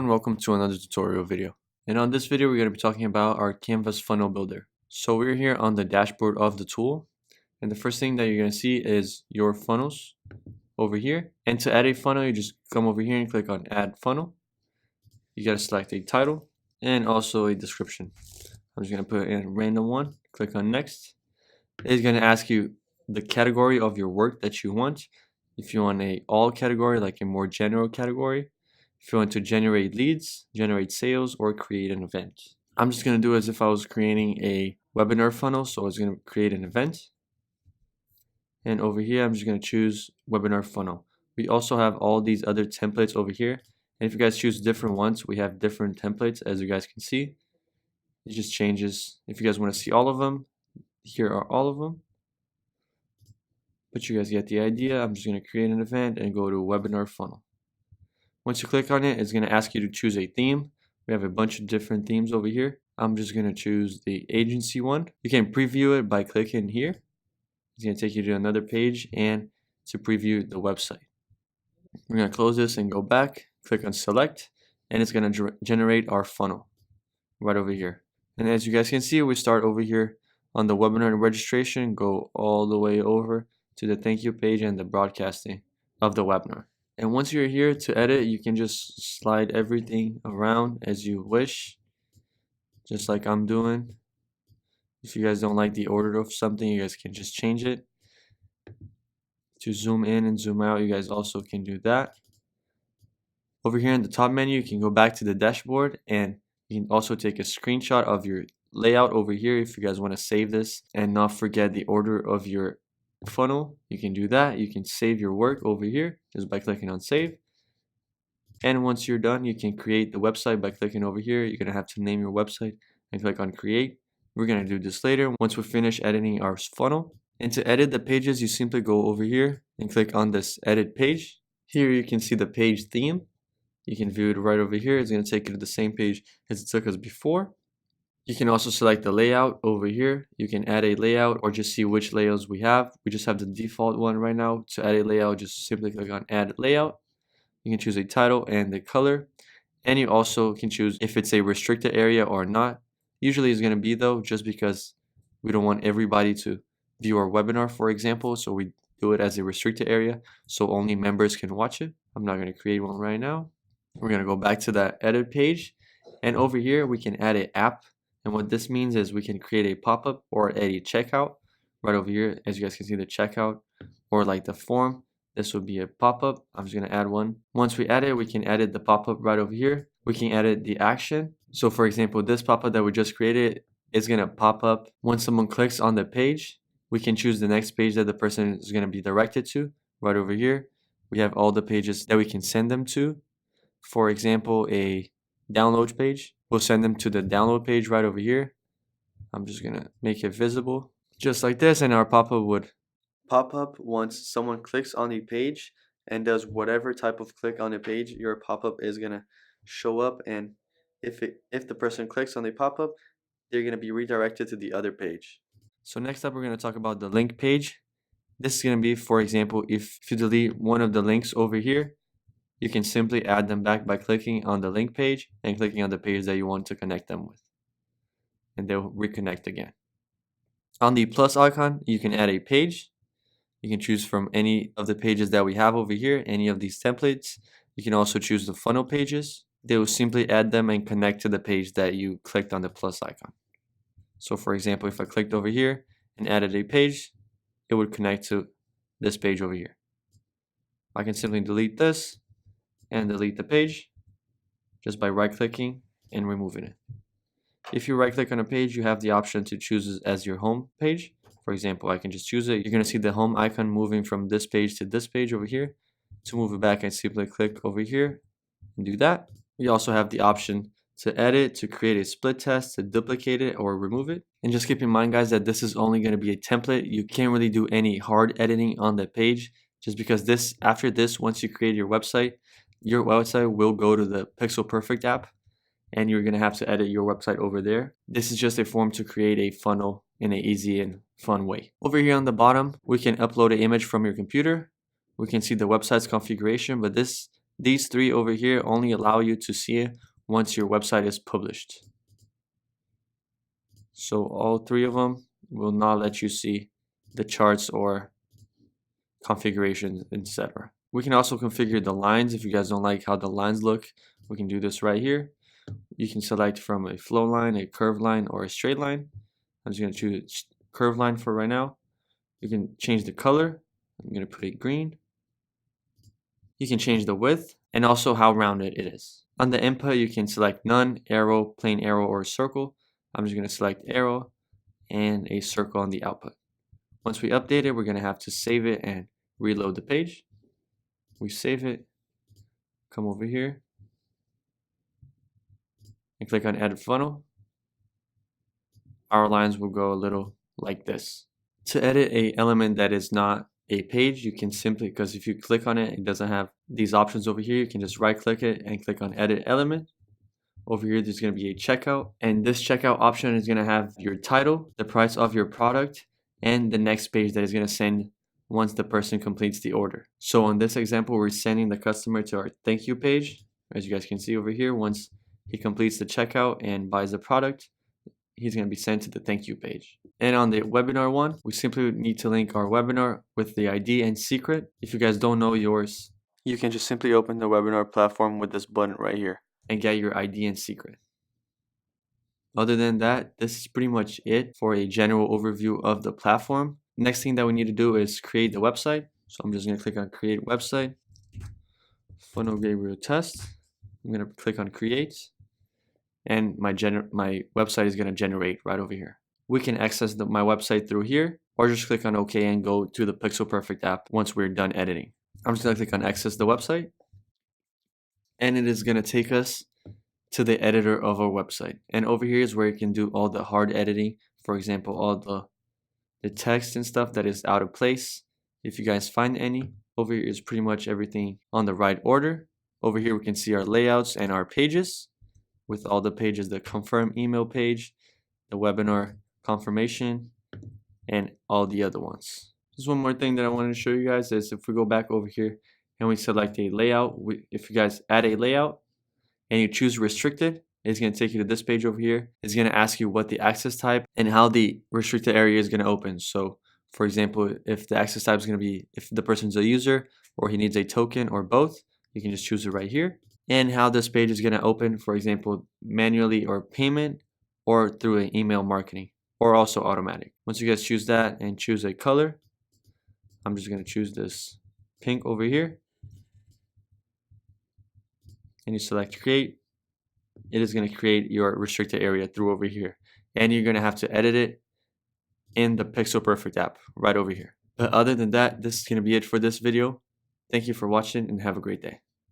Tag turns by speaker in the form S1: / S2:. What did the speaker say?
S1: welcome to another tutorial video. And on this video we're going to be talking about our Canvas funnel builder. So we're here on the dashboard of the tool, and the first thing that you're going to see is your funnels over here. And to add a funnel, you just come over here and click on add funnel. You got to select a title and also a description. I'm just going to put in a random one, click on next. It's going to ask you the category of your work that you want. If you want a all category, like a more general category. If you want to generate leads, generate sales, or create an event. I'm just going to do as if I was creating a webinar funnel. So I was going to create an event. And over here, I'm just going to choose webinar funnel. We also have all these other templates over here. And if you guys choose different ones, we have different templates, as you guys can see. It just changes. If you guys want to see all of them, here are all of them. But you guys get the idea. I'm just going to create an event and go to webinar funnel. Once you click on it, it's going to ask you to choose a theme. We have a bunch of different themes over here. I'm just going to choose the agency one. You can preview it by clicking here. It's going to take you to another page and to preview the website. We're going to close this and go back, click on select, and it's going to generate our funnel right over here. And as you guys can see, we start over here on the webinar registration, go all the way over to the thank you page and the broadcasting of the webinar. And once you're here to edit, you can just slide everything around as you wish, just like I'm doing. If you guys don't like the order of something, you guys can just change it. To zoom in and zoom out, you guys also can do that. Over here in the top menu, you can go back to the dashboard, and you can also take a screenshot of your layout over here if you guys want to save this and not forget the order of your funnel. You can do that. You can save your work over here just by clicking on save. And once you're done, you can create the website by clicking over here. You're going to have to name your website and click on create. We're going to do this later once we finish editing our funnel. And to edit the pages, you simply go over here and click on this edit page. Here you can see the page theme. You can view it right over here. It's going to take you to the same page as it took us before. You can also select the layout over here. You can add a layout or just see which layouts we have. We just have the default one right now. To add a layout, just simply click on add layout. You can choose a title and the color. And you also can choose if it's a restricted area or not. Usually it's going to be though, just because we don't want everybody to view our webinar, for example. So we do it as a restricted area so only members can watch it. I'm not going to create one right now. We're going to go back to that edit page. And over here, we can add an app. And what this means is we can create a pop-up or add a checkout right over here. As you guys can see, the checkout or like the form, this would be a pop-up. I'm just going to add one. Once we add it, we can edit the pop-up right over here. We can edit the action. So for example, this pop-up that we just created is going to pop up when someone clicks on the page. We can choose the next page that the person is going to be directed to right over here. We have all the pages that we can send them to. For example, a download page. We'll send them to the download page right over here. I'm just going to make it visible just like this, and our pop-up would pop up once someone clicks on the page and does whatever type of click on the page. Your pop-up is going to show up, and if the person clicks on the pop-up, they're going to be redirected to the other page. So next up, we're going to talk about the link page. This is going to be, for example, if you delete one of the links over here, you can simply add them back by clicking on the link page and clicking on the page that you want to connect them with. And they'll reconnect again. On the plus icon, you can add a page. You can choose from any of the pages that we have over here, any of these templates. You can also choose the funnel pages. They will simply add them and connect to the page that you clicked on the plus icon. So for example, if I clicked over here and added a page, it would connect to this page over here. I can simply delete this and delete the page just by right clicking and removing it. If you right click on a page, you have the option to choose it as your home page. For example, I can just choose it. You're going to see the home icon moving from this page to this page over here. To move it back, I simply click over here and do that. We also have the option to edit, to create a split test, to duplicate it or remove it. And just keep in mind, guys, that this is only going to be a template. You can't really do any hard editing on the page, just because after this, once you create your website will go to the Pixel Perfect app, and you're going to have to edit your website over there. This is just a form to create a funnel in an easy and fun way. Over here on the bottom, we can upload an image from your computer. We can see the website's configuration, but this These three over here only allow you to see it once your website is published. So all three of them will not let you see the charts or configurations, etc. We can also configure the lines. If you guys don't like how the lines look, we can do this right here. You can select from a flow line, a curved line, or a straight line. I'm just going to choose curved line for right now. You can change the color. I'm going to put it green. You can change the width and also how rounded it is. On the input, you can select none, arrow, plain arrow, or circle. I'm just going to select arrow and a circle on the output. Once we update it, we're going to have to save it and reload the page. We save it, come over here, and click on Edit Funnel. Our lines will go a little like this. To edit an element that is not a page, you can simply, because if you click on it, it doesn't have these options over here, you can just right click it and click on Edit Element. Over here, there's going to be a checkout, and this checkout option is going to have your title, the price of your product, and the next page that is going to send once the person completes the order. So on this example, we're sending the customer to our thank you page. As you guys can see over here, once he completes the checkout and buys the product, he's going to be sent to the thank you page. And on the webinar one, we simply need to link our webinar with the ID and secret. If you guys don't know yours, you can just simply open the webinar platform with this button right here and get your ID and secret. Other than that, this is pretty much it for a general overview of the platform. Next thing that we need to do is create the website. So I'm just going to click on create website, funnel Gabriel test. I'm going to click on create, and my website is going to generate right over here. We can access my website through here, or just click on OK and go to the Pixel Perfect app once we're done editing. I'm just going to click on access the website, and it is going to take us to the editor of our website. And over here is where you can do all the hard editing. For example, all the text and stuff that is out of place. If you guys find any, over here is pretty much everything on the right order. Over here we can see our layouts and our pages with all the pages, the confirm email page, the webinar confirmation, and all the other ones. Just one more thing that I wanted to show you guys is if we go back over here and we select a layout, if you guys add a layout and you choose restricted, it's going to take you to this page over here. It's going to ask you what the access type and how the restricted area is going to open. So for example, if the access type is going to be if the person's a user or he needs a token or both, you can just choose it right here. And how this page is going to open, for example, manually or payment or through an email marketing or also automatic. Once you guys choose that and choose a color, I'm just going to choose this pink over here. And you select create, it is going to create your restricted area through over here. And you're going to have to edit it in the Pixel Perfect app right over here. But other than that, this is going to be it for this video. Thank you for watching and have a great day.